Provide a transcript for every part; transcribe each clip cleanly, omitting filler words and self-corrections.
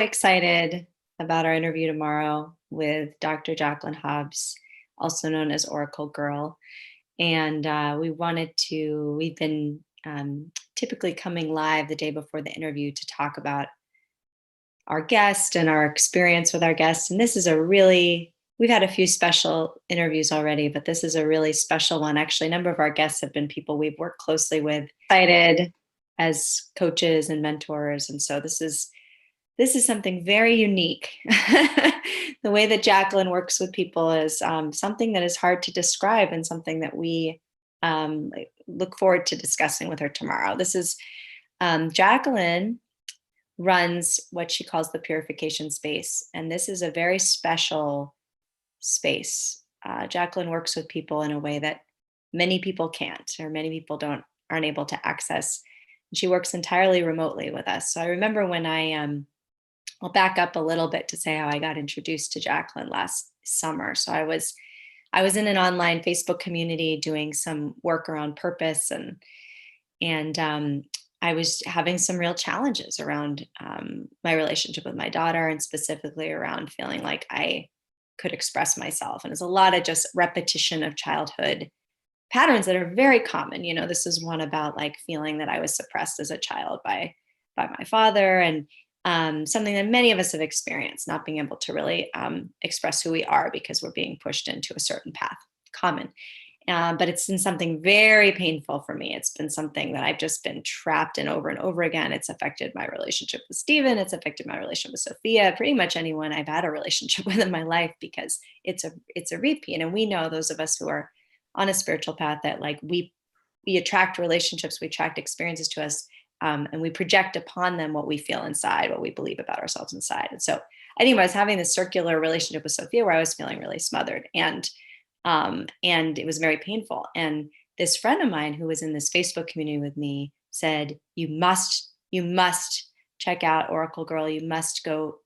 Excited about our interview tomorrow with Dr. Jacqueline Hobbs, also known as Oracle Girl. And we've been typically coming live the day before the interview to talk about our guest and our experience with our guest. And we've had a few special interviews already, but this is a really special one. Actually, a number of our guests have been people we've worked closely with, excited as coaches and mentors. And so this is something very unique. The way that Jacqueline works with people is something that is hard to describe and something that we look forward to discussing with her tomorrow. Jacqueline runs what she calls the purification space. And this is a very special space. Jacqueline works with people in a way that many people can't, or many people aren't able to access. She works entirely remotely with us. So I remember when I'll back up a little bit to say how I got introduced to Jacqueline last summer. So I was in an online Facebook community doing some work around purpose, and I was having some real challenges around my relationship with my daughter, and specifically around feeling like I could express myself. And it's a lot of just repetition of childhood patterns that are very common. This is one about like feeling that I was suppressed as a child by my father, and something that many of us have experienced, not being able to really express who we are because we're being pushed into a certain path. Common. But it's been something very painful for me. It's been something that I've just been trapped in over and over again. It's affected my relationship with Stephen. It's affected my relationship with Sophia, pretty much anyone I've had a relationship with in my life, because it's a repeat. And we know, those of us who are on a spiritual path, that like we attract relationships, we attract experiences to us, and we project upon them what we feel inside, what we believe about ourselves inside. And so anyway, I was having this circular relationship with Sophia where I was feeling really smothered, and it was very painful. And this friend of mine who was in this Facebook community with me said, you must check out Oracle Girl. You must go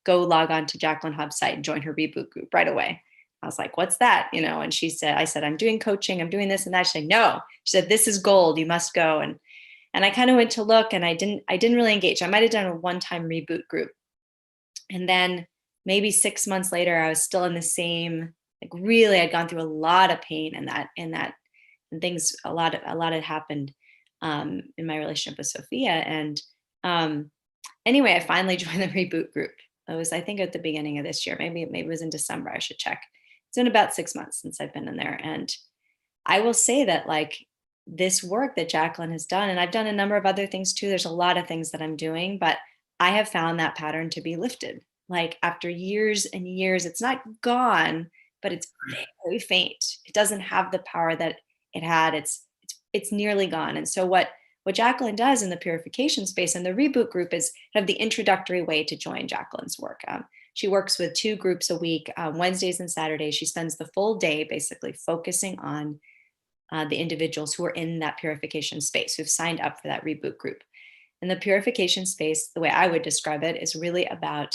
log on to Jacqueline Hobbs' site and join her reboot group right away. I was like, what's that? And I said, I'm doing coaching, I'm doing this and that. She said, no. She said, this is gold. You must go. And I kind of went to look, and I didn't really engage. I might've done a one-time reboot group. And then maybe 6 months later, I was still in the same, like really, I'd gone through a lot of pain and things, a lot had happened in my relationship with Sophia. And anyway, I finally joined the reboot group. It was, I think, at the beginning of this year. Maybe it was in December. I should check. It's been about 6 months since I've been in there. And I will say that like this work that Jacqueline has done, and I've done a number of other things too. There's a lot of things that I'm doing, but I have found that pattern to be lifted. Like after years and years, it's not gone, but it's very faint. It doesn't have the power that it had. It's nearly gone. And so what Jacqueline does in the purification space and the reboot group is kind of the introductory way to join Jacqueline's work. She works with 2 groups a week, Wednesdays and Saturdays. She spends the full day basically focusing on the individuals who are in that purification space, who've signed up for that reboot group. And the purification space, the way I would describe it, is really about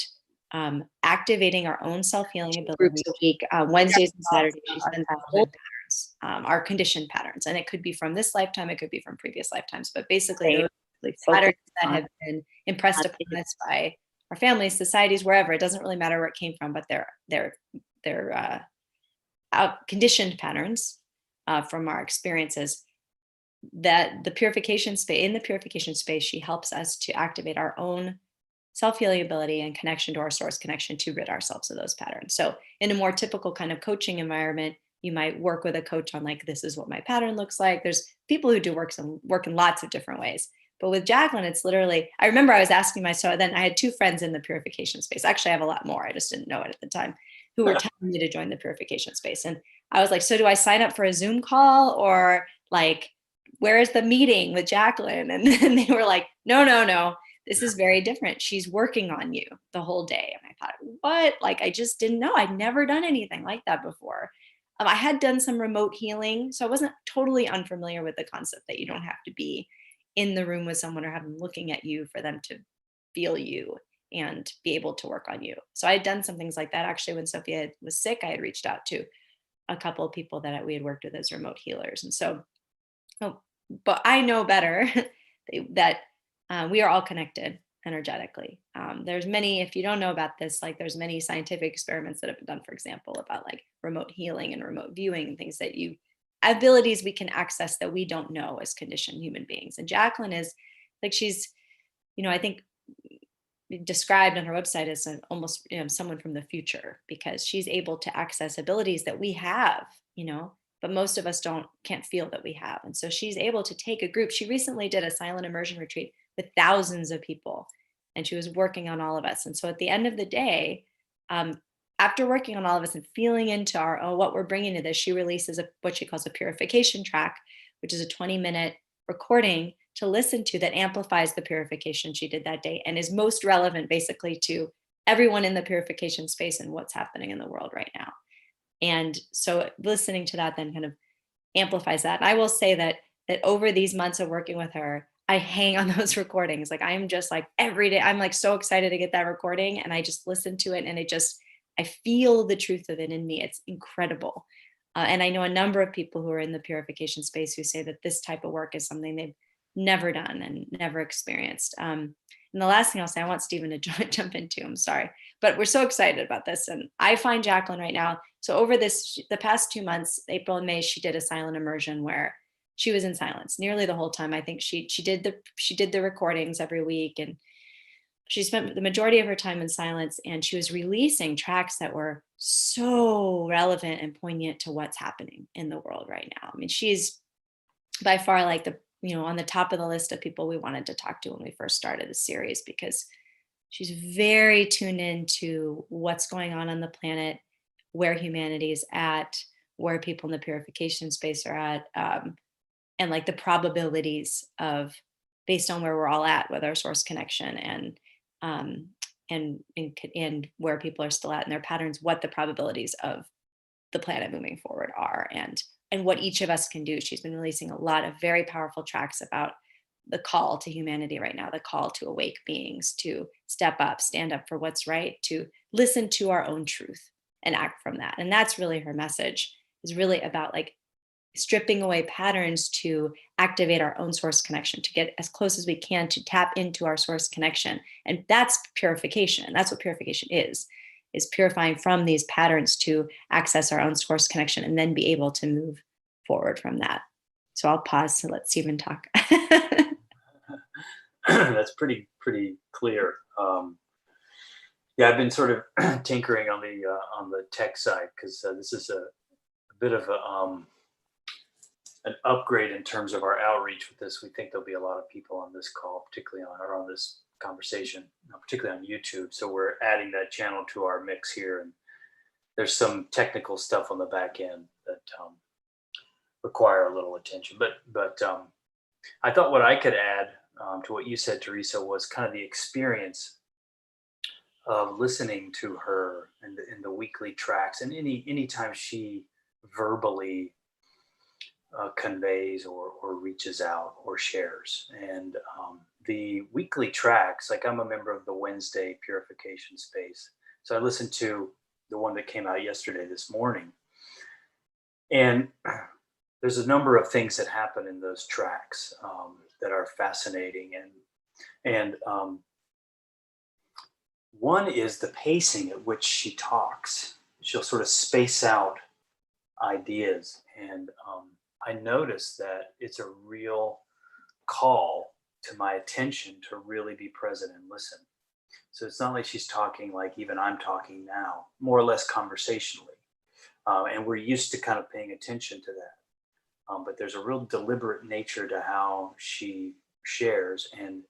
activating our own self-healing ability. Groups a week, Wednesdays and Saturdays, she spends the whole patterns, our conditioned patterns. And it could be from this lifetime, it could be from previous lifetimes, but basically those patterns that have been impressed upon us by our families, societies, wherever. It doesn't really matter where it came from, but they're conditioned patterns from our experiences. That in the purification space, she helps us to activate our own self-healing ability and connection to our source, connection to rid ourselves of those patterns. So in a more typical kind of coaching environment, you might work with a coach on like, this is what my pattern looks like. There's people who do work in lots of different ways. But with Jacqueline, it's literally, I remember I was asking then I had 2 friends in the purification space. Actually, I have a lot more. I just didn't know it at the time, who were telling me to join the purification space. And I was like, so do I sign up for a Zoom call, or like, where is the meeting with Jacqueline? And then they were like, no. This is very different. She's working on you the whole day. And I thought, what? Like, I just didn't know. I'd never done anything like that before. I had done some remote healing, so I wasn't totally unfamiliar with the concept that you don't have to be in the room with someone or have them looking at you for them to feel you and be able to work on you. So I had done some things like that. Actually, when Sophia was sick, I had reached out to a couple of people that we had worked with as remote healers. And so, but I know better that we are all connected. energetically. There's many, if you don't know about this, like there's many scientific experiments that have been done, for example, about like remote healing and remote viewing and things that abilities we can access that we don't know as conditioned human beings. And Jacqueline is like, she's, I think described on her website as almost someone from the future, because she's able to access abilities that we have, but most of us can't feel that we have. And so she's able to take a group. She recently did a silent immersion retreat with thousands of people, and she was working on all of us. And so at the end of the day, um, after working on all of us and feeling into what we're bringing to this, she releases what she calls a purification track, which is a 20-minute recording to listen to that amplifies the purification she did that day and is most relevant basically to everyone in the purification space and what's happening in the world right now. And so listening to that then kind of amplifies that. And I will say that over these months of working with her, I hang on those recordings. Like I'm just like every day, I'm like so excited to get that recording, and I just listen to it, and I feel the truth of it in me. It's incredible. And I know a number of people who are in the purification space who say that this type of work is something they've never done and never experienced. And the last thing I'll say, I want Stephen to jump into, I'm sorry, but we're so excited about this. And I find Jacqueline right now, so over the past 2 months, April and May, she did a silent immersion where she was in silence nearly the whole time. I think she did the recordings every week, and she spent the majority of her time in silence, and she was releasing tracks that were so relevant and poignant to what's happening in the world right now. I mean, she's by far like on the top of the list of people we wanted to talk to when we first started the series, because she's very tuned into what's going on the planet, where humanity is at, where people in the purification space are at, and like the probabilities of, based on where we're all at with our source connection um, and where people are still at in their patterns, what the probabilities of the planet moving forward are, and what each of us can do. She's been releasing a lot of very powerful tracks about the call to humanity right now, the call to awake beings, to step up, stand up for what's right, to listen to our own truth and act from that. And that's really her message, is really about like stripping away patterns to activate our own source connection, to get as close as we can to tap into our source connection. And that's purification. That's what purification is purifying from these patterns to access our own source connection and then be able to move forward from that. So I'll pause to let Stephen talk. That's pretty clear. Yeah, I've been sort of tinkering on the tech side, because this is a bit of an upgrade in terms of our outreach with this. We think there'll be a lot of people on this call, particularly on this conversation, particularly on YouTube. So we're adding that channel to our mix here, and there's some technical stuff on the back end that require a little attention. But I thought what I could add to what you said, Theresa, was kind of the experience of listening to her in the weekly tracks, and anytime she verbally conveys or reaches out or shares. And the weekly tracks, like I'm a member of the Wednesday purification space, so I listened to the one that came out yesterday, this morning, and there's a number of things that happen in those tracks that are fascinating, and one is the pacing at which she talks. She'll sort of space out ideas, and I noticed that it's a real call to my attention to really be present and listen. So it's not like she's talking like even I'm talking now, more or less conversationally. And we're used to kind of paying attention to that. But there's a real deliberate nature to how she shares. And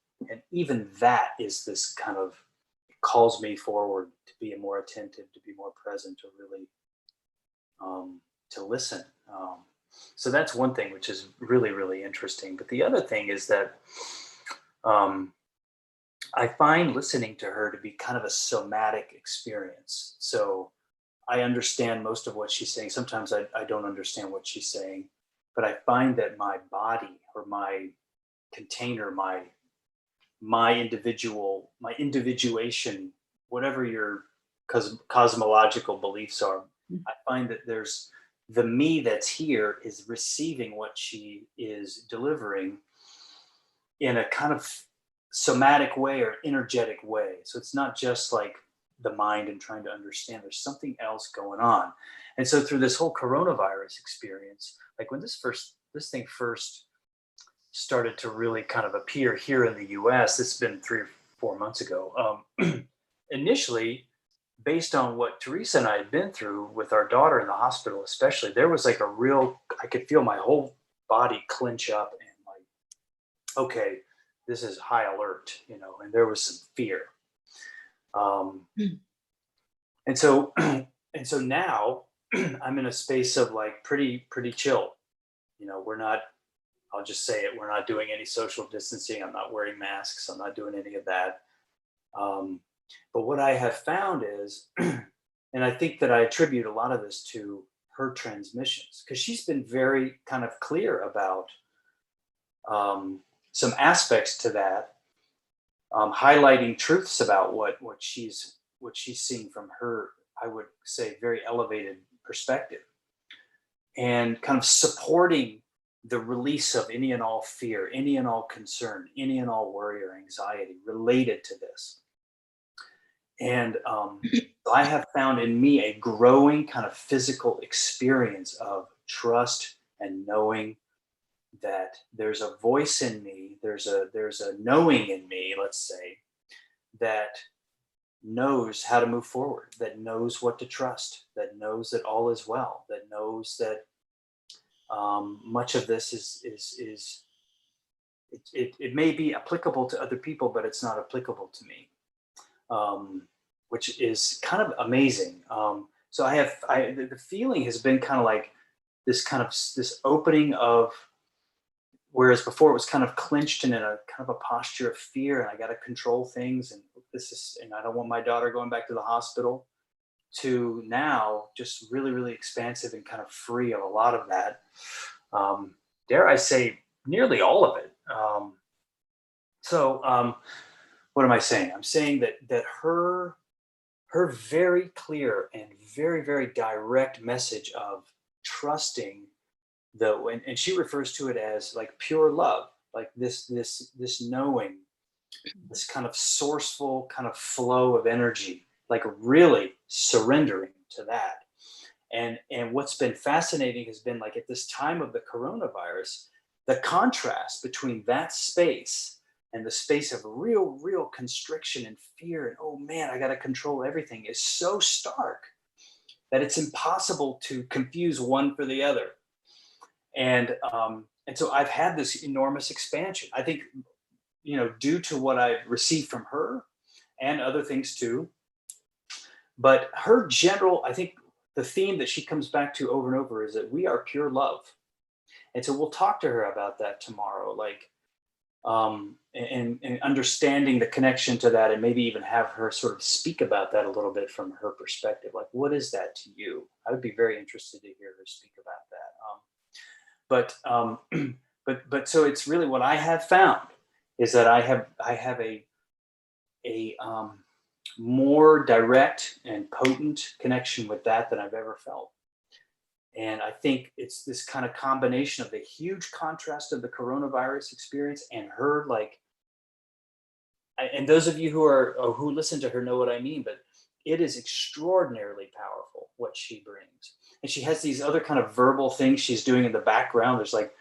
even that is this kind of, calls me forward to be more attentive, to be more present, to really to listen. So that's one thing which is really, really interesting. But the other thing is that I find listening to her to be kind of a somatic experience. So I understand most of what she's saying. Sometimes I don't understand what she's saying, but I find that my body, or my container, my individuation, whatever your cosmological beliefs are, I find that there's the me that's here is receiving what she is delivering in a kind of somatic way or energetic way. So it's not just like the mind and trying to understand. There's something else going on. And so through this whole coronavirus experience, like when this thing first started to really kind of appear here in the US, it's been 3 or 4 months ago. Initially, based on what Teresa and I had been through with our daughter in the hospital, especially, there was like a real, I could feel my whole body clench up and like, okay, this is high alert, and there was some fear. Um, Mm. and so, and so now I'm in a space of like pretty chill. We're not, I'll just say it, we're not doing any social distancing. I'm not wearing masks. I'm not doing any of that. Um, but what I have found is, and I think that I attribute a lot of this to her transmissions, because she's been very kind of clear about um, some aspects to that, highlighting truths about what she's seeing from her, I would say, very elevated perspective, and kind of supporting the release of any and all fear, any and all concern, any and all worry or anxiety related to this. And I have found in me a growing kind of physical experience of trust and knowing that there's a voice in me, there's a knowing in me, let's say, that knows how to move forward, that knows what to trust, that knows that all is well, that knows that much of this is it may be applicable to other people, but it's not applicable to me, which is kind of amazing. So the feeling has been kind of like this opening of, whereas before it was kind of clenched and in a kind of a posture of fear, and I got to control things, and I don't want my daughter going back to the hospital, to now just really, really expansive and kind of free of a lot of that. Dare I say, nearly all of it. So, what am I saying? I'm saying that her very clear and very, very direct message of trusting and she refers to it as like pure love, like this knowing, this kind of sourceful kind of flow of energy, like really surrendering to that. And what's been fascinating has been, like, at this time of the coronavirus, the contrast between that space and the space of real constriction and fear and, oh man, I got to control everything, is so stark that it's impossible to confuse one for the other. And so I've had this enormous expansion, I think, due to what I've received from her and other things too. But her general, I think, the theme that she comes back to over and over is that we are pure love. And so we'll talk to her about that tomorrow, like, and understanding the connection to that, and maybe even have her sort of speak about that a little bit from her perspective. Like, what is that to you? I would be very interested to hear her speak about that. But so it's really, what I have found is that I have a more direct and potent connection with that than I've ever felt. And I think it's this kind of combination of the huge contrast of the coronavirus experience and her, like, and those of you who listen to her know what I mean, but it is extraordinarily powerful what she brings. And she has these other kind of verbal things she's doing in the background. There's like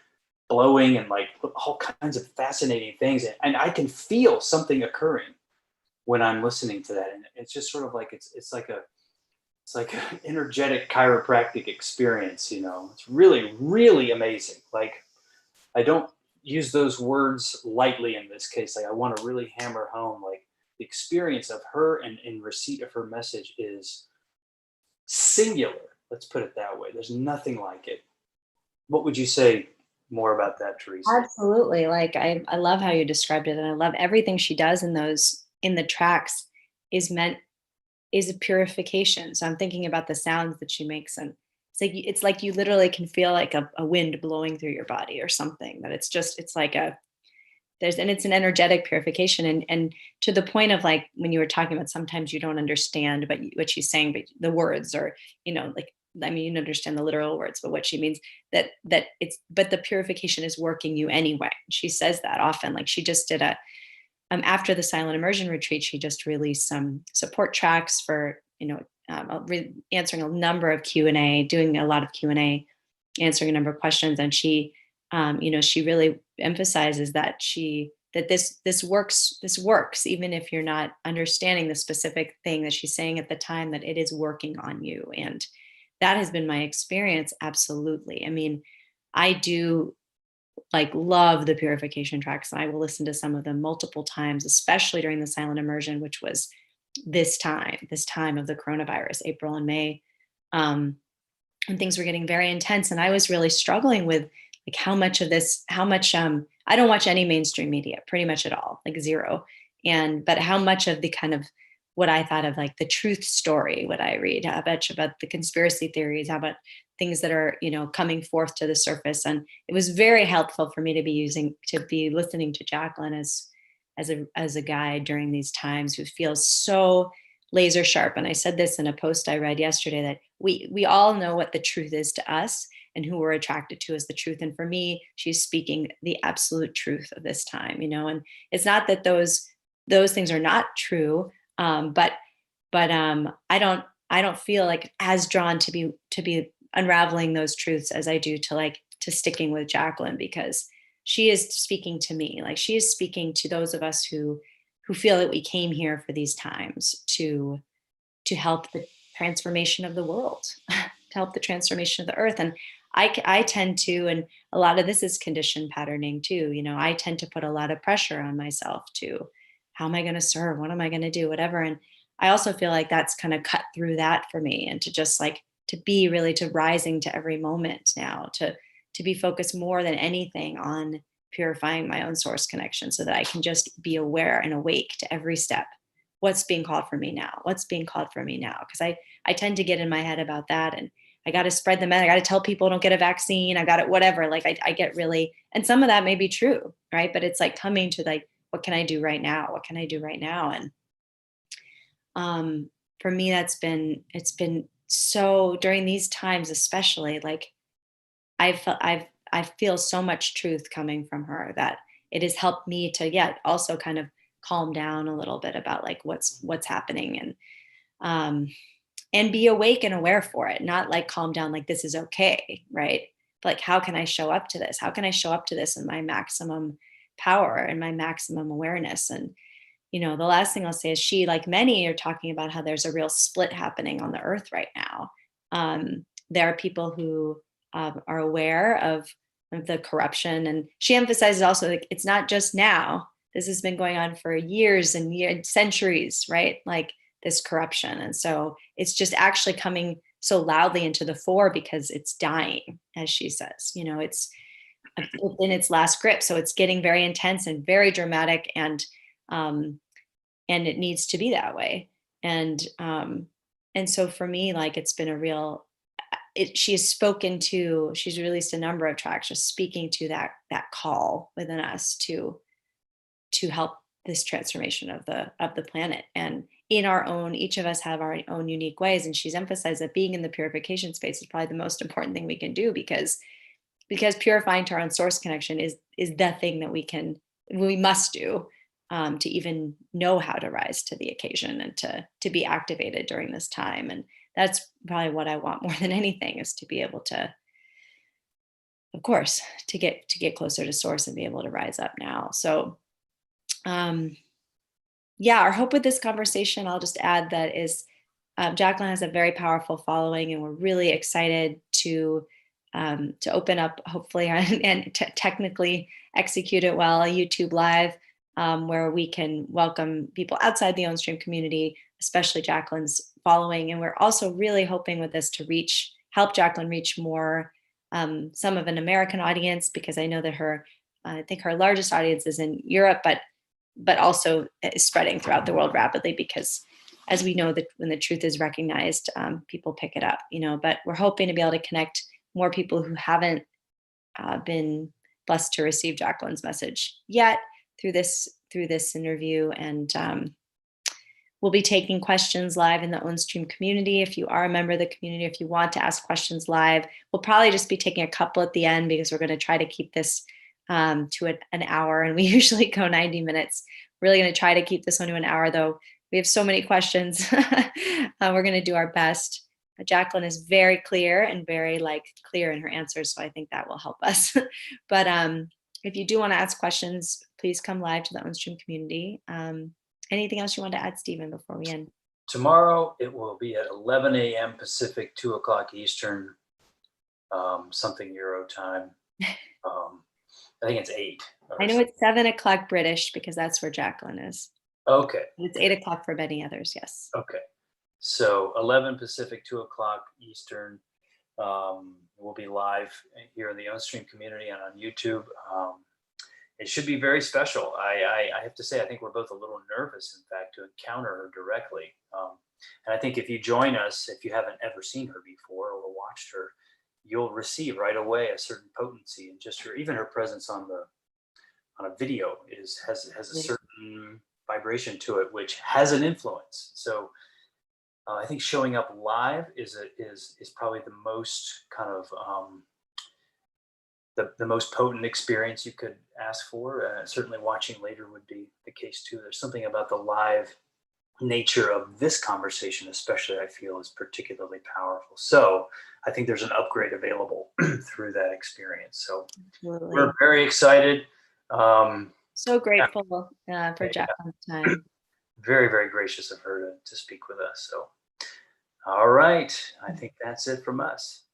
blowing and like all kinds of fascinating things. And I can feel something occurring when I'm listening to that. And it's just sort of like, it's like an energetic chiropractic experience. It's really, really amazing. Like, I don't use those words lightly in this case. Like, I want to really hammer home, like, the experience of her and in receipt of her message is singular. Let's put it that way. There's nothing like it. What would you say more about that, Teresa? Absolutely. Like, I love how you described it. And I love everything she does in the tracks is a purification. So I'm thinking about the sounds that she makes, and it's like you literally can feel like a wind blowing through your body or something. That it's like it's an energetic purification, and to the point of, like, when you were talking about, sometimes you don't understand but what she's saying, but the words, or like, I mean, you don't understand the literal words, but what she means, but the purification is working you anyway. She says that often. Like, she just did after the silent immersion retreat, she just released some support tracks for, answering a number of Q&A, doing a lot of Q&A, answering a number of questions. And she, she really emphasizes that this works, even if you're not understanding the specific thing that she's saying at the time, that it is working on you. And that has been my experience. Absolutely. I mean, I do love the purification tracks, and I will listen to some of them multiple times, especially during the silent immersion, which was this time of the coronavirus, April and May. And things were getting very intense. And I was really struggling with how much I don't watch any mainstream media pretty much at all, like zero. But how much of the kind of what I thought of the truth story would I read? How much about the conspiracy theories? How about things that are, coming forth to the surface? And it was very helpful for me to be listening to Jacqueline as a guide during these times, who feels so laser sharp. And I said this in a post I read yesterday, that we all know what the truth is to us, and who we're attracted to is the truth. And for me, she's speaking the absolute truth of this time, and it's not that those things are not true. But I don't feel as drawn to be unraveling those truths as I do to sticking with Jacqueline, because she is speaking to me. She is speaking to those of us who feel that we came here for these times to help the transformation of the world, to help the transformation of the earth. And I tend to, and a lot of this is conditioned patterning too. I tend to put a lot of pressure on myself to, how am I going to serve? What am I going to do? Whatever. And I also feel like that's kind of cut through that for me, and to just to rising to every moment now, to be focused more than anything on purifying my own source connection, so that I can just be aware and awake to every step. What's being called for me now? What's being called for me now? Because I tend to get in my head about that, and I got to spread the message. I got to tell people don't get a vaccine. I got it, whatever. I get really, and some of that may be true, right? But it's coming to what can I do right now? What can I do right now? And for me, it's been so, during these times, especially, I feel so much truth coming from her, that it has helped me to also kind of calm down a little bit about what's happening, and be awake and aware for it, not calm down, this is okay, right? But how can I show up to this? How can I show up to this in my maximum power and my maximum awareness? And the last thing I'll say is, she, like many, are talking about how there's a real split happening on the earth right now. There are people who are aware of the corruption, and she emphasizes also it's not just now. This has been going on for years and centuries, right? This corruption. And so it's just actually coming so loudly into the fore because it's dying, as she says. It's in its last grip. So it's getting very intense and very dramatic, and it needs to be that way. And so for me, it's been a real, she's released a number of tracks just speaking to that call within us to help this transformation of the planet. And in our own, each of us have our own unique ways. And she's emphasized that being in the purification space is probably the most important thing we can do, because purifying to our own source connection is the thing that we must do, to even know how to rise to the occasion, and to be activated during this time. And that's probably what I want more than anything, is to be able to, of course, to get closer to source and be able to rise up now. So our hope with this conversation, I'll just add, that is, Jacqueline has a very powerful following, and we're really excited to open up, hopefully, and technically execute it well, a YouTube Live, where we can welcome people outside the Ownstream community, especially Jacqueline's following. And we're also really hoping with this to help Jacqueline reach more, some of an American audience, because I know that I think her largest audience is in Europe, but also is spreading throughout the world rapidly, because, as we know, that when the truth is recognized, people pick it up, but we're hoping to be able to connect more people who haven't been blessed to receive Jacqueline's message yet through this interview. And we'll be taking questions live in the Ownstream community. If you are a member of the community, if you want to ask questions live, we'll probably just be taking a couple at the end, because we're going to try to keep this to an hour, and we usually go 90 minutes really going to try to keep this one to an hour, though. We have so many questions. We're going to do our best. Jacqueline is very clear and very clear in her answers, so I think that will help us. But if you do want to ask questions, please come live to the Ownstream community. Anything else you want to add, Stephen, before we end? Tomorrow it will be at 11 a.m. Pacific, 2 o'clock Eastern, something Euro time. I think it's 8. I know it's 7 o'clock British because that's where Jacqueline is. Okay. It's 8 o'clock for many others. Yes. Okay. So 11 Pacific, 2 o'clock Eastern. We'll be live here in the Ownstream community and on YouTube. It should be very special. I have to say, I think we're both a little nervous, in fact, to encounter her directly. And I think if you join us, if you haven't ever seen her before or watched her, you'll receive right away a certain potency, and just even her presence on a video has a certain vibration to it, which has an influence. So I think showing up live is probably the most kind of the most potent experience you could ask for. Certainly watching later would be the case too. There's something about the live nature of this conversation, especially, I feel, is particularly powerful. So I think there's an upgrade available through that experience. So Absolutely. we're very excited. So grateful for Jacqueline's time. Very, very gracious of her to speak with us. So, all right. I think that's it from us.